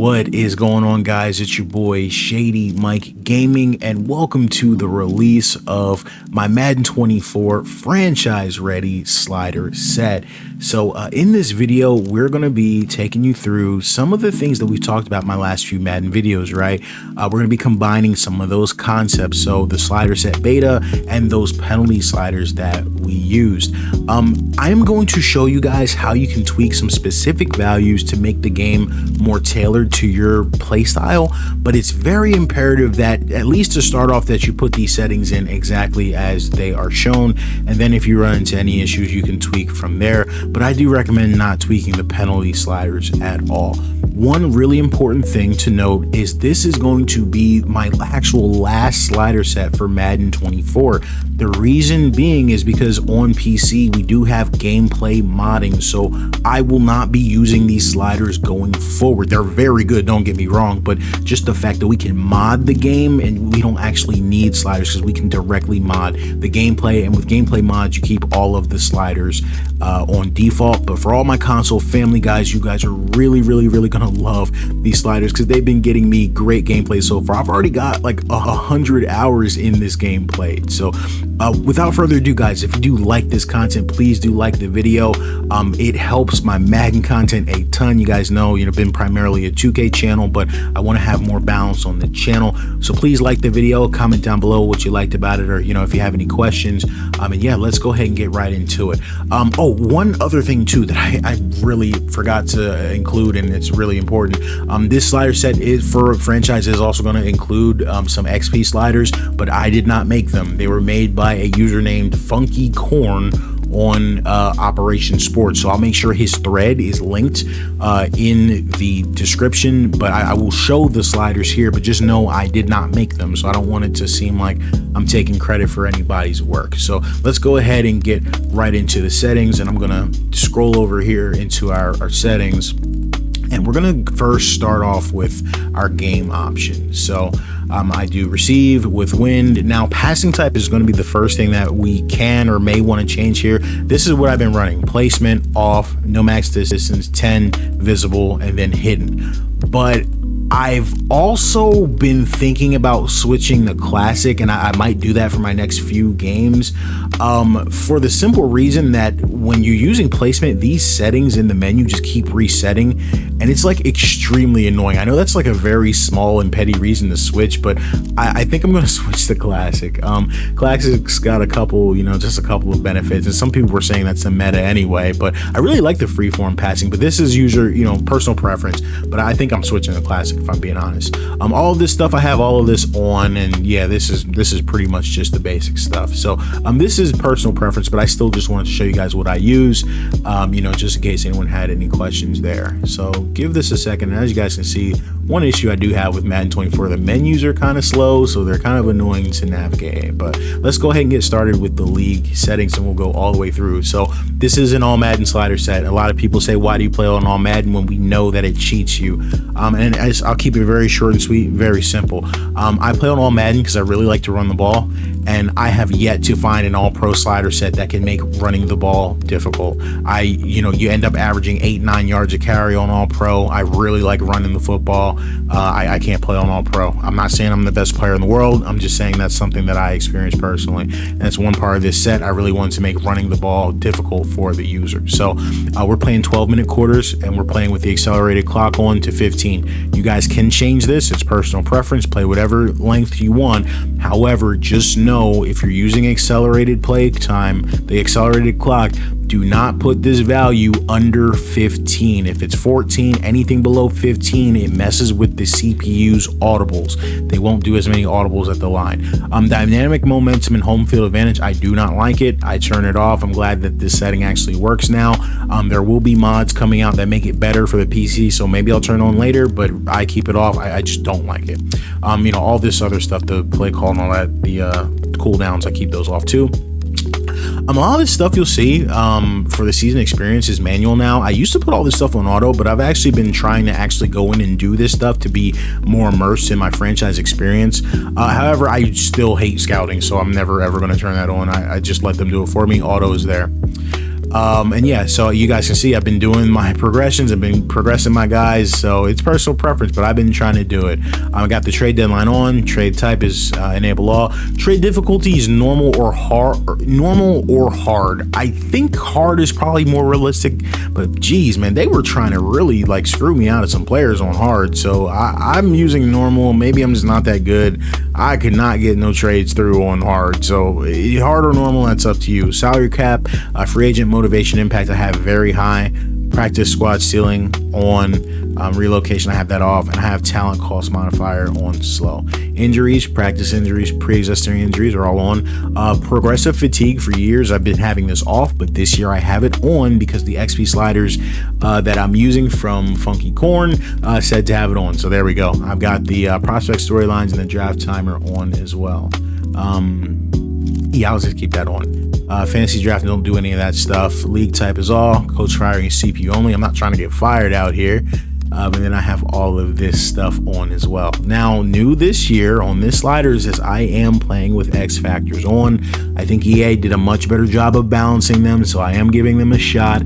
What is going on, guys? It's your boy ShadyMikeGaming, and welcome to the release of my Madden 24 franchise ready slider set. So in this video, we're going to be taking you through some of the things that we've talked about in my last few Madden videos, right? We're going to be combining some of those concepts, so the slider set beta and those penalty sliders that we used. I am going to show you guys how you can tweak some specific values to make the game more tailored to your playstyle, but it's very imperative that, at least to start off, that you put these settings in exactly as they are shown, and then if you run into any issues, you can tweak from there. But I do recommend not tweaking the penalty sliders at all. One really important thing to note is this is going to be my actual last slider set for Madden 24. The reason being is because on PC we do have gameplay modding, so I will not be using these sliders going forward. They're very good, don't get me wrong, but just the fact that we can mod the game and we don't actually need sliders because we can directly mod the gameplay, and with gameplay mods you keep all of the sliders on default. But for all my console family guys, you guys are really gonna love these sliders because they've been getting me great gameplay so far. I've already got like 100 hours in this game played. So without further ado, guys, if you do like this content, please do like the video. It helps my Madden content a ton. You guys know, been primarily a 2K channel, but I want to have more balance on the channel. So please like the video, comment down below what you liked about it, or if you have any questions. And yeah, let's go ahead and get right into it. Oh, one other thing too that I really forgot to include, and it's really important. This slider set is for franchise is also going to include some XP sliders, but I did not make them. They were made by a user named Funky Corn on Operation Sports, so I'll make sure his thread is linked in the description. But I will show the sliders here, but just know I did not make them, so I don't want it to seem like I'm taking credit for anybody's work. So let's go ahead and get right into the settings, and I'm gonna scroll over here into our settings, and we're gonna first start off with our game options. So I do receive with wind. Now passing type is going to be the first thing that we can or may want to change here. This is what I've been running: placement off, no max distance, 10, visible, and then hidden. But I've also been thinking about switching to classic, and I might do that for my next few games, for the simple reason that when you're using placement, these settings in the menu just keep resetting, and it's like extremely annoying. I know that's like a very small and petty reason to switch, but I think I'm going to switch to classic. Classic's got a couple, just a couple of benefits, and some people were saying that's the meta anyway, but I really like the freeform passing, but this is user, personal preference, but I think I'm switching to classic, if I'm being honest. All of this stuff, I have all of this on, and yeah, this is pretty much just the basic stuff. So this is personal preference, but I still just wanted to show you guys what I use, just in case anyone had any questions there. So give this a second, and as you guys can see, one issue I do have with Madden 24, the menus are kind of slow, so they're kind of annoying to navigate. But let's go ahead and get started with the league settings, and we'll go all the way through. So this is an all Madden slider set. A lot of people say, why do you play on all Madden when we know that it cheats you? And I'll keep it very short and sweet, very simple. I play on all Madden because I really like to run the ball, and I have yet to find an all pro slider set that can make running the ball difficult. You end up averaging 8-9 yards a carry on all pro. I really like running the football. I can't play on all pro. I'm not saying I'm the best player in the world. I'm just saying that's something that I experienced personally, and that's one part of this set. I really wanted to make running the ball difficult for the user. So we're playing 12-minute quarters, and we're playing with the accelerated clock on to 15. You guys can change this. It's personal preference. Play whatever length you want. However, just know if you're using accelerated play time, the accelerated clock, do not put this value under 15. If it's 14, anything below 15, it messes with the CPU's audibles. They won't do as many audibles at the line. Dynamic momentum and home field advantage, I do not like it. I turn it off. I'm glad that this setting actually works now. There will be mods coming out that make it better for the PC, so maybe I'll turn it on later, but I keep it off. I just don't like it. All this other stuff, the play call and all that, the cooldowns, I keep those off too. A lot of this stuff you'll see for the season experience is manual now. I used to put all this stuff on auto, but I've actually been trying to actually go in and do this stuff to be more immersed in my franchise experience. However, I still hate scouting, so I'm never ever going to turn that on. I just let them do it for me. Auto is there. And yeah, so you guys can see I've been doing my progressions. I've been progressing my guys. So it's personal preference, but I've been trying to do it. I got the trade deadline on. Trade type is enable all. Trade difficulty is normal or hard. Normal or hard. I think hard is probably more realistic. But geez, man, they were trying to really like screw me out of some players on hard. So I'm using normal. Maybe I'm just not that good. I could not get no trades through on hard. So hard or normal, that's up to you. Salary cap, free agent motivation impact, I have very high. Practice squad ceiling on. Relocation, I have that off, and I have talent cost modifier on slow. Injuries, practice injuries, pre-existing injuries are all on. Progressive fatigue, for years I've been having this off, but this year I have it on because the XP sliders that I'm using from Funky Corn said to have it on. So there we go. I've got the prospect storylines and the draft timer on as well. Yeah, I'll just keep that on. Fantasy draft, don't do any of that stuff. League type is all. Coach firing is CPU only. I'm not trying to get fired out here. And then I have all of this stuff on as well. Now, new this year on this sliders is I am playing with X factors on. I think EA did a much better job of balancing them, so I am giving them a shot.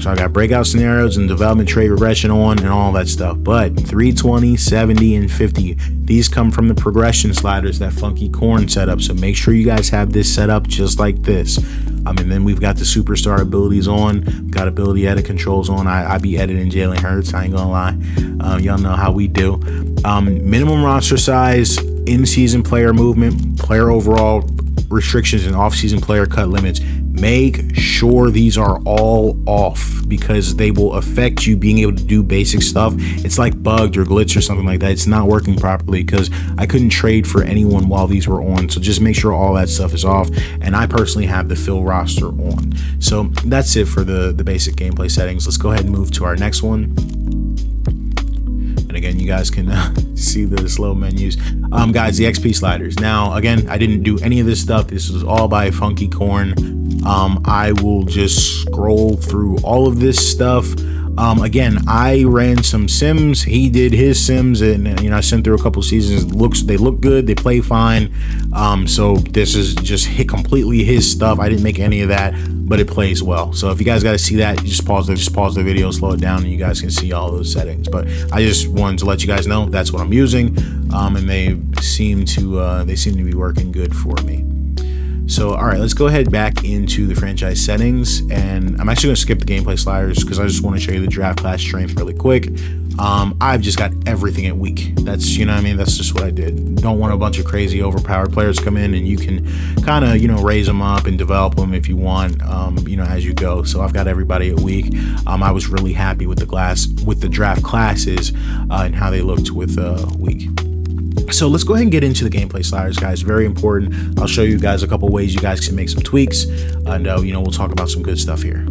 So I got breakout scenarios and development trade regression on and all that stuff. But 320, 70, and 50, these come from the progression sliders that Funky Corn set up. So make sure you guys have this set up just like this. And then we've got the superstar abilities on, got ability edit controls on. I be editing Jalen Hurts, I ain't gonna lie. Y'all know how we do. Minimum roster size, in-season player movement, player overall restrictions, and off-season player cut limits. Make sure these are all off because they will affect you being able to do basic stuff. It's like bugged or glitched or something like that. It's not working properly because I couldn't trade for anyone while these were on. So just make sure all that stuff is off. And I personally have the fill roster on. So that's it for the basic gameplay settings. Let's go ahead and move to our next one. And again, you guys can see the slow menus. Guys, the XP sliders. Now, again, I didn't do any of this stuff. This was all by Funky Corn. I will just scroll through all of this stuff. Again, I ran some sims. He did his sims, and I sent through a couple seasons. They look good. They play fine. So this is just completely his stuff. I didn't make any of that, but it plays well. So if you guys got to see that, you just pause the video, slow it down, and you guys can see all those settings. But I just wanted to let you guys know that's what I'm using, and they seem to be working good for me. So, all right, let's go ahead back into the franchise settings, and I'm actually going to skip the gameplay sliders because I just want to show you the draft class strength really quick. I've just got everything at weak. That's, that's just what I did. Don't want a bunch of crazy overpowered players come in, and you can kind of, raise them up and develop them if you want, as you go. So I've got everybody at weak. I was really happy with the draft classes and how they looked with weak. So let's go ahead and get into the gameplay sliders, guys. Very important. I'll show you guys a couple ways you guys can make some tweaks, and we'll talk about some good stuff here.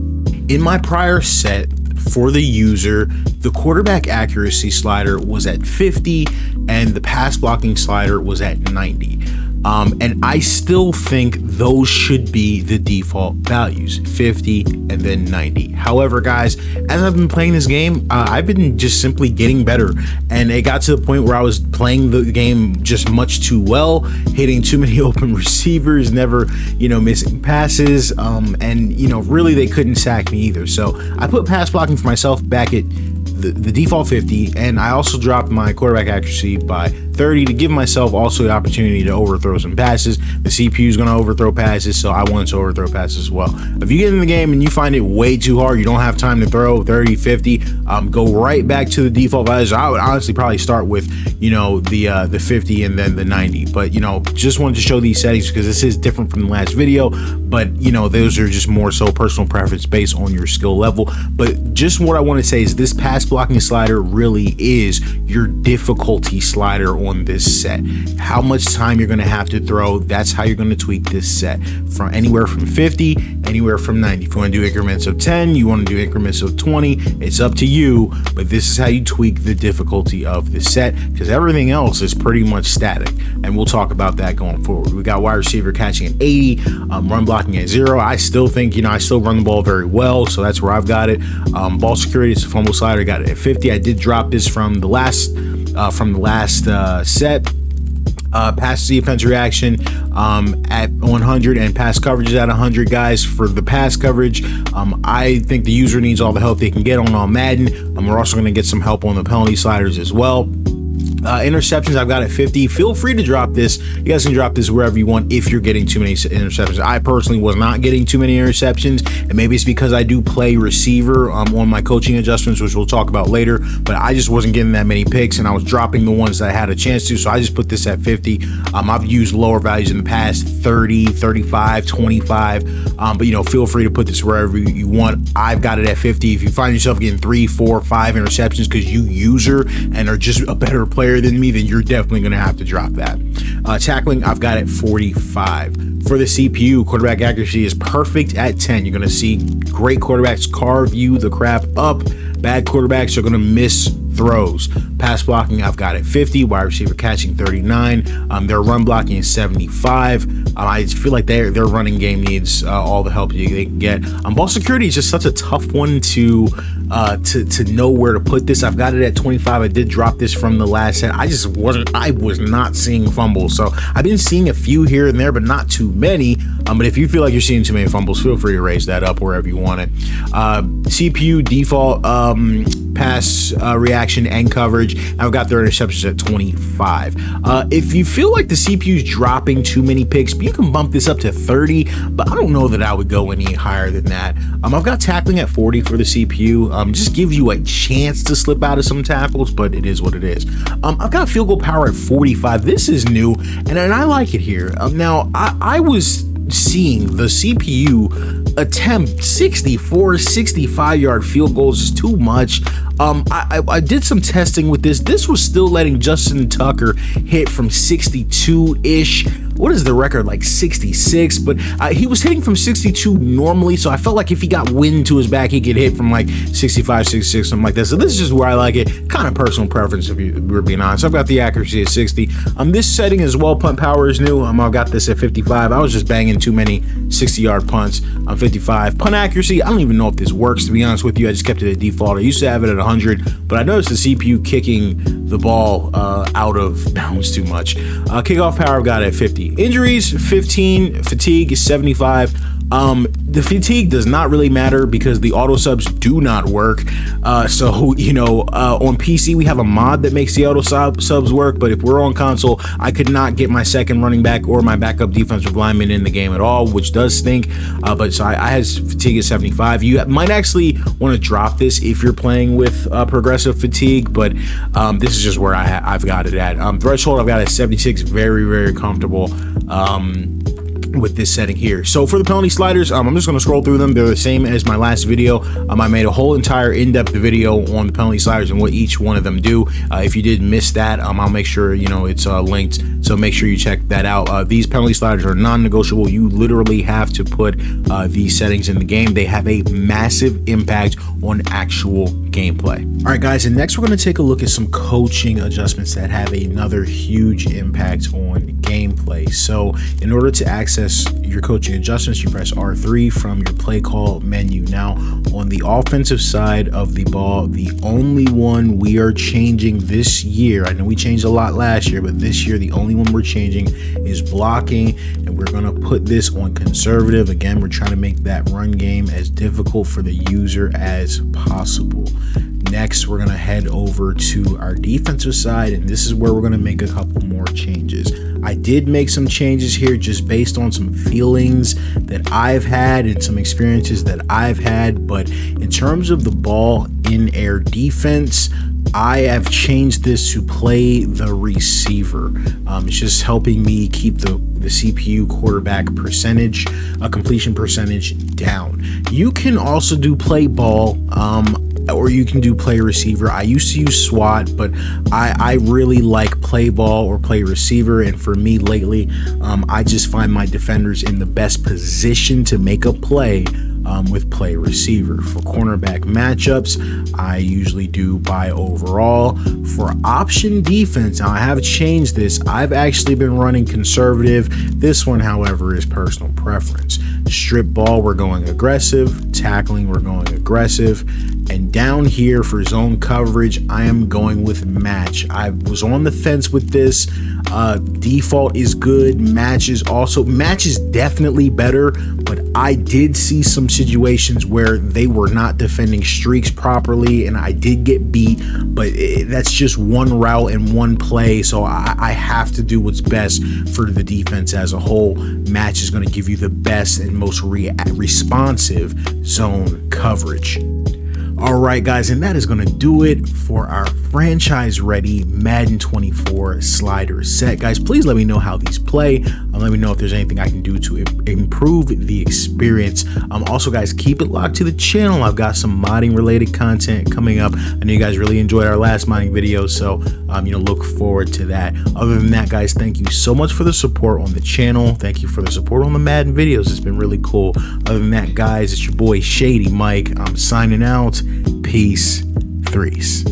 In my prior set for the user, the quarterback accuracy slider was at 50 and the pass blocking slider was at 90. And I still think those should be the default values, 50 and then 90. However, guys, as I've been playing this game, I've been just simply getting better. And it got to the point where I was playing the game just much too well, hitting too many open receivers, never, missing passes. And really they couldn't sack me either. So I put pass blocking for myself back at the default 50, and I also dropped my quarterback accuracy by 30 to give myself also the opportunity to overthrow some passes. The CPU is going to overthrow passes, so I wanted to overthrow passes as well. If you get in the game and you find it way too hard, you don't have time to throw 30, 50, go right back to the default values. I would honestly probably start with, the 50 and then the 90. But, just wanted to show these settings because this is different from the last video. But, those are just more so personal preference based on your skill level. But just what I want to say is this pass blocking slider really is your difficulty slider on this set. How much time you're going to have to throw, that's how you're going to tweak this set, from anywhere from 50, anywhere from 90. If you want to do increments of 10, you want to do increments of 20, it's up to you, but this is how you tweak the difficulty of the set, because everything else is pretty much static, and we'll talk about that going forward. We got wide receiver catching at 80, run blocking at 0. I still think, I still run the ball very well, so that's where I've got it. Ball security, it's a fumble slider, got it at 50. I did drop this from the last set. pass defense reaction at 100 and pass coverage is at 100, guys. For the pass coverage, I think the user needs all the help they can get on Madden. We're also going to get some help on the penalty sliders as well. Interceptions I've got at 50. Feel free to drop this. You guys can drop this wherever you want if you're getting too many interceptions. I personally was not getting too many interceptions, and maybe it's because I do play receiver on my coaching adjustments, which we'll talk about later, but I just wasn't getting that many picks, and I was dropping the ones that I had a chance to, so I just put this at 50. I've used lower values in the past, 30, 35, 25, but feel free to put this wherever you want. I've got it at 50. If you find yourself getting 3, 4, 5 interceptions because you user and are just a better player than me, then you're definitely going to have to drop that. Tackling, I've got it 45. For the CPU, quarterback accuracy is perfect at 10. You're going to see great quarterbacks carve you the crap up. Bad quarterbacks are going to miss throws. Pass blocking, I've got it 50. Wide receiver catching 39. Their run blocking is 75. I feel like their running game needs all the help they can get. Ball security is just such a tough one to know where to put this. I've got it at 25. I did drop this from the last set. I was not seeing fumbles. So I've been seeing a few here and there, but not too many. But if you feel like you're seeing too many fumbles, feel free to raise that up wherever you want it. CPU default pass reaction and coverage, I've got their interceptions at 25. If you feel like the CPU is dropping too many picks, you can bump this up to 30, but I don't know that I would go any higher than that. I've got tackling at 40 for the CPU. Just gives you a chance to slip out of some tackles, but it is what it is. I've got field goal power at 45. This is new, and I like it here. Now, I was seeing the CPU attempt 64, 65-yard field goals is too much. I did some testing with this. This was still letting Justin Tucker hit from 62-ish. What is the record? Like 66, but he was hitting from 62 normally, so I felt like if he got wind to his back, he could hit from like 65, 66, something like that. So this is just where I like it. Kind of personal preference, if we're being honest. I've got the accuracy at 60. This setting as well, punt power is new. I've got this at 55. I was just banging too many 60-yard punts on 55. Punt accuracy, I don't even know if this works, to be honest with you. I just kept it at default. I used to have it at 100, but I noticed the CPU kicking the ball out of bounds too much. Kickoff power, I've got it at 50. Injuries, 15. Fatigue is 75. The fatigue does not really matter because the auto subs do not work. On PC we have a mod that makes the auto subs work, but if we're on console, I could not get my second running back or my backup defensive lineman in the game at all, which does stink. So I had fatigue at 75. You might actually want to drop this if you're playing with progressive fatigue, but this is just where I've got it at. Threshold, I've got it at 76. Very, very comfortable with this setting here. So for the penalty sliders, I'm just going to scroll through them. They're the same as my last video. I made a whole entire in-depth video on the penalty sliders and what each one of them do. If you did miss that, I'll make sure it's linked, so make sure you check that out. These penalty sliders are non-negotiable. You literally have to put these settings in the game. They have a massive impact on actual gameplay. All right, guys, and next we're going to take a look at some coaching adjustments that have another huge impact on gameplay. So in order to access your coaching adjustments, you press R3 from your play call menu. Now, on the offensive side of the ball, the only one we are changing this year, I know we changed a lot last year, but this year the only one we're changing is blocking, and we're going to put this on conservative. Again, we're trying to make that run game as difficult for the user as possible. Next, we're going to head over to our defensive side, and this is where we're going to make a couple more changes. I did make some changes here just based on some feelings that I've had and some experiences that I've had, but in terms of the ball in air defense, I have changed this to play the receiver. It's just helping me keep the CPU quarterback percentage, completion percentage down. You can also do play ball, or you can do play receiver. I used to use SWAT, but I really like play ball or play receiver. And for me lately, I just find my defenders in the best position to make a play with play receiver. For cornerback matchups, I usually do by overall. For option defense, now I have changed this. I've actually been running conservative. This one, however, is personal preference. Strip ball, we're going aggressive. Tackling, we're going aggressive. And down here for zone coverage, I am going with match. I was on the fence with this. Default is good. Match is definitely better, but I did see some situations where they were not defending streaks properly and I did get beat, but that's just one route and one play, so I have to do what's best for the defense as a whole. Match is going to give you the best and most responsive zone coverage. All right, guys, and that is going to do it for our franchise-ready Madden 24 slider set. Guys, please let me know how these play. Let me know if there's anything I can do to improve the experience. Also, guys, keep it locked to the channel. I've got some modding-related content coming up. I know you guys really enjoyed our last modding video, so look forward to that. Other than that, guys, thank you so much for the support on the channel. Thank you for the support on the Madden videos. It's been really cool. Other than that, guys, it's your boy Shady Mike. I'm signing out. Peace. Threes.